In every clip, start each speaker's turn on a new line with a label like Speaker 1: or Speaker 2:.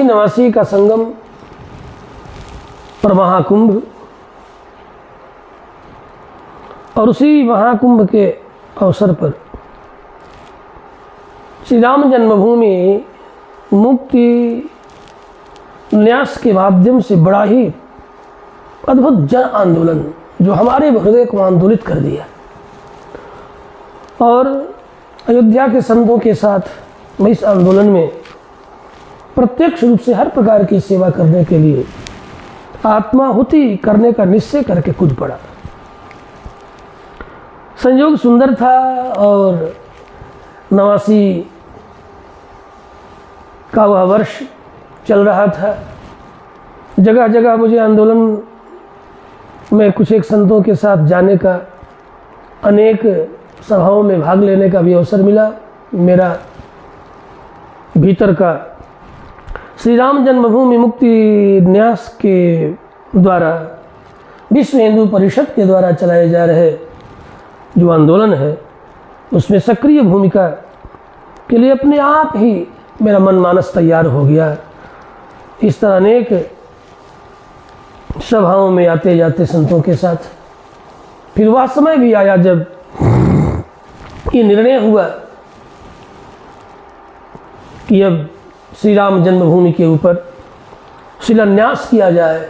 Speaker 1: नवासी का संगम और महाकुंभ, और उसी महाकुंभ के अवसर पर श्री राम जन्मभूमि मुक्ति न्यास के माध्यम से बड़ा ही अद्भुत जन आंदोलन जो हमारे हृदय को आंदोलित कर दिया, और अयोध्या के संतों के साथ मैं इस आंदोलन में प्रत्यक्ष रूप से हर प्रकार की सेवा करने के लिए आत्माहुति करने का निश्चय करके कूद पड़ा। संयोग सुंदर था और नवासी का वह वर्ष चल रहा था। जगह जगह मुझे आंदोलन में कुछ एक संतों के साथ जाने का, अनेक सभाओं में भाग लेने का भी अवसर मिला। मेरा भीतर का श्री राम जन्मभूमि मुक्ति न्यास के द्वारा, विश्व हिंदू परिषद के द्वारा चलाए जा रहे जो आंदोलन है, उसमें सक्रिय भूमिका के लिए अपने आप ही मेरा मन मानस तैयार हो गया। इस तरह अनेक सभाओं में आते जाते संतों के साथ फिर वह समय भी आया जब ये निर्णय हुआ कि अब श्री राम जन्मभूमि के ऊपर शिलान्यास किया जाए,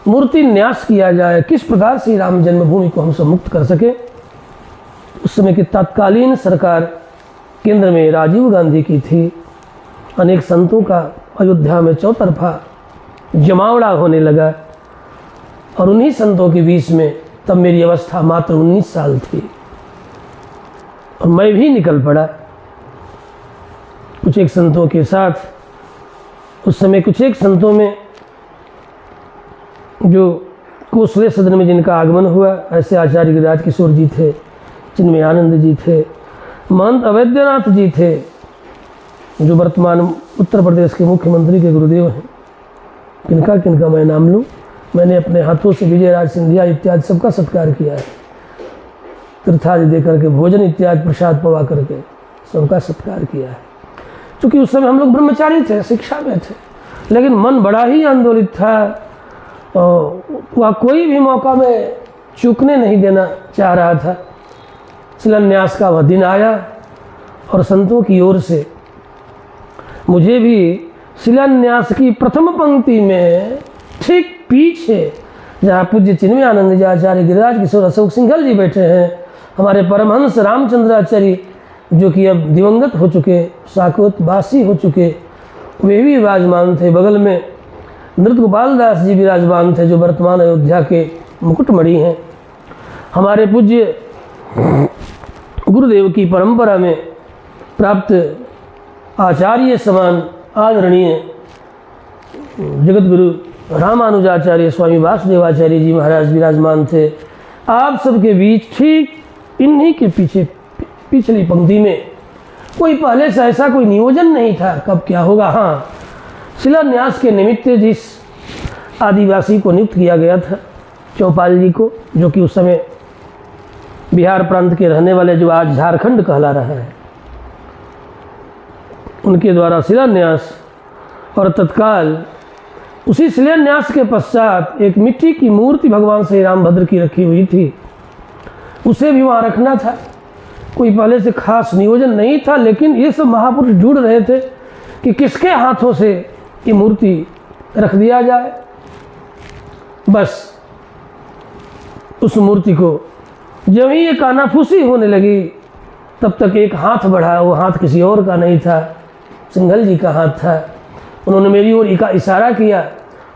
Speaker 1: मूर्ति न्यास किया जाए, किस प्रकार श्री राम जन्मभूमि को हम सब मुक्त कर सके। उस समय की तत्कालीन सरकार केंद्र में राजीव गांधी की थी। अनेक संतों का अयोध्या में चौतरफा जमावड़ा होने लगा, और उन्हीं संतों के बीच में तब मेरी अवस्था मात्र 19 साल थी, और मैं भी निकल पड़ा कुछ एक संतों के साथ। उस समय कुछ एक संतों में जो कोसले सदन में जिनका आगमन हुआ, ऐसे आचार्य गिरिराज किशोर जी थे, चिन्मय आनंद जी थे, महंत अवैद्यनाथ जी थे, जो वर्तमान उत्तर प्रदेश के मुख्यमंत्री के गुरुदेव हैं। किनका किनका मैं नाम लूँ। मैंने अपने हाथों से विजयराज सिंधिया इत्यादि सबका सत्कार किया है, तीर्थादि दे करके, भोजन इत्यादि प्रसाद पवा करके सबका सत्कार किया है। क्योंकि उस समय हम लोग ब्रह्मचारी थे, शिक्षा में थे, लेकिन मन बड़ा ही आंदोलित था, और वह कोई भी मौका में चूकने नहीं देना चाह रहा था। शिलान्यास का वह दिन आया, और संतों की ओर से मुझे भी शिलान्यास की प्रथम पंक्ति में ठीक पीछे, जहाँ पूज्य चिन्मय आनंद जी, आचार्य गिरिराज किशोर, अशोक सिंघल जी बैठे हैं, हमारे परमहंस रामचंद्राचार्य जो कि अब दिवंगत हो चुके, साकोतवासी हो चुके, वे भी विराजमान थे। बगल में नृत्य गोपाल दास जी विराजमान थे, जो वर्तमान अयोध्या के मुकुटमणि हैं। हमारे पूज्य गुरुदेव की परंपरा में प्राप्त आचार्य समान आदरणीय जगत गुरु रामानुजाचार्य स्वामी वासुदेवाचार्य जी महाराज विराजमान थे। आप सबके बीच ठीक इन्हीं के पीछे पिछली पंक्ति में कोई पहले से ऐसा कोई नियोजन नहीं था कब क्या होगा। हाँ, शिलान्यास के निमित्त जिस आदिवासी को नियुक्त किया गया था, चौपाल जी को, जो कि उस समय बिहार प्रांत के रहने वाले, जो आज झारखंड कहला रहा है, उनके द्वारा शिलान्यास, और तत्काल उसी शिलान्यास के पश्चात एक मिट्टी की मूर्ति भगवान श्री रामभद्र की रखी हुई थी, उसे भी वहाँ रखना था। कोई पहले से खास नियोजन नहीं था, लेकिन ये सब महापुरुष जुड़ रहे थे कि किसके हाथों से ये मूर्ति रख दिया जाए। बस उस मूर्ति को जब ही ये कानाफूसी होने लगी, तब तक एक हाथ बढ़ा, वो हाथ किसी और का नहीं था, सिंघल जी का हाथ था। उन्होंने मेरी ओर इशारा किया,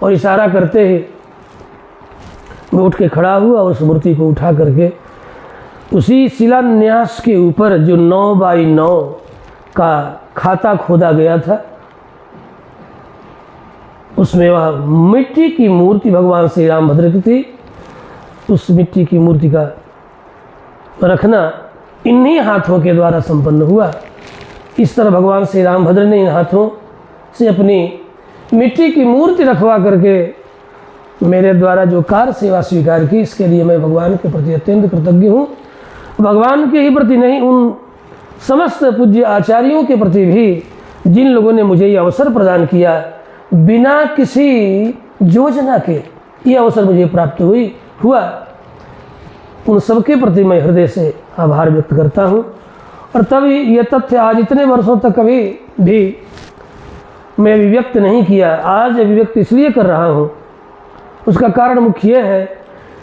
Speaker 1: और इशारा करते ही मैं उठ के खड़ा हुआ, और उस मूर्ति को उठा करके उसी शिलान्यास के ऊपर जो 9 बाई 9 का खाता खोदा गया था, उसमें वह मिट्टी की मूर्ति भगवान श्री रामभद्र की थी। उस मिट्टी की मूर्ति का रखना इन्हीं हाथों के द्वारा संपन्न हुआ। इस तरह भगवान श्री रामभद्र ने इन हाथों से अपनी मिट्टी की मूर्ति रखवा करके मेरे द्वारा जो कार्य सेवा स्वीकार की, इसके लिए मैं भगवान के प्रति अत्यंत कृतज्ञ हूँ। भगवान के ही प्रति नहीं, उन समस्त पूज्य आचार्यों के प्रति भी जिन लोगों ने मुझे ये अवसर प्रदान किया, बिना किसी योजना के ये अवसर मुझे प्राप्त हुआ, उन सबके प्रति मैं हृदय से आभार व्यक्त करता हूँ। और तभी ये तथ्य आज इतने वर्षों तक कभी भी मैं अभिव्यक्त नहीं किया, आज अभिव्यक्त इसलिए कर रहा हूँ। उसका कारण मुख्य है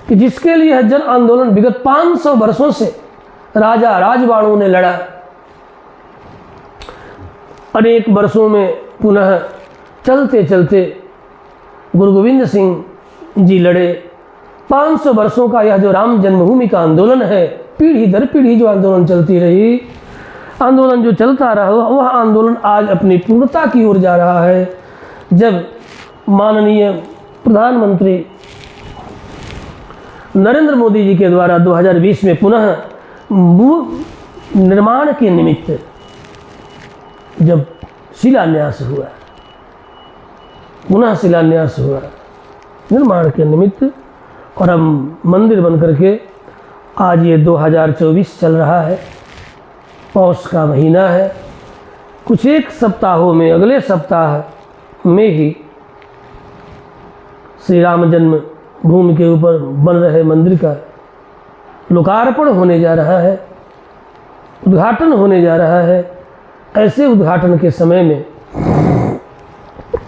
Speaker 1: कि जिसके लिए जन आंदोलन विगत 500 वर्षों से राजा राजवाड़ों ने लड़ा, अनेक वर्षों में पुनः चलते चलते गुरु गोविंद सिंह जी लड़े। 500 वर्षों का यह जो राम जन्मभूमि का आंदोलन है, पीढ़ी दर पीढ़ी जो आंदोलन चलती रही, आंदोलन जो चलता रहा, वह आंदोलन आज अपनी पूर्णता की ओर जा रहा है। जब माननीय प्रधानमंत्री नरेंद्र मोदी जी के द्वारा 2020 में पुनः निर्माण के निमित्त जब शिलान्यास हुआ, पुनः शिलान्यास हुआ निर्माण के निमित्त, और हम मंदिर बन करके आज ये 2024 चल रहा है, पौष का महीना है। कुछ एक सप्ताहों में, अगले सप्ताह में ही श्री राम जन्म भूमि के ऊपर बन रहे मंदिर का लोकार्पण होने जा रहा है, उद्घाटन होने जा रहा है। ऐसे उद्घाटन के समय में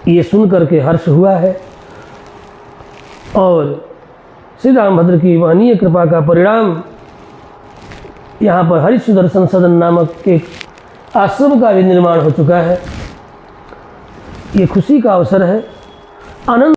Speaker 1: ये सुन करके हर्ष हुआ है, और श्री रामभद्र की महनीय कृपा का परिणाम यहाँ पर हरि सुदर्शन सदन नामक एक आश्रम का भी निर्माण हो चुका है। ये खुशी का अवसर है, आनंद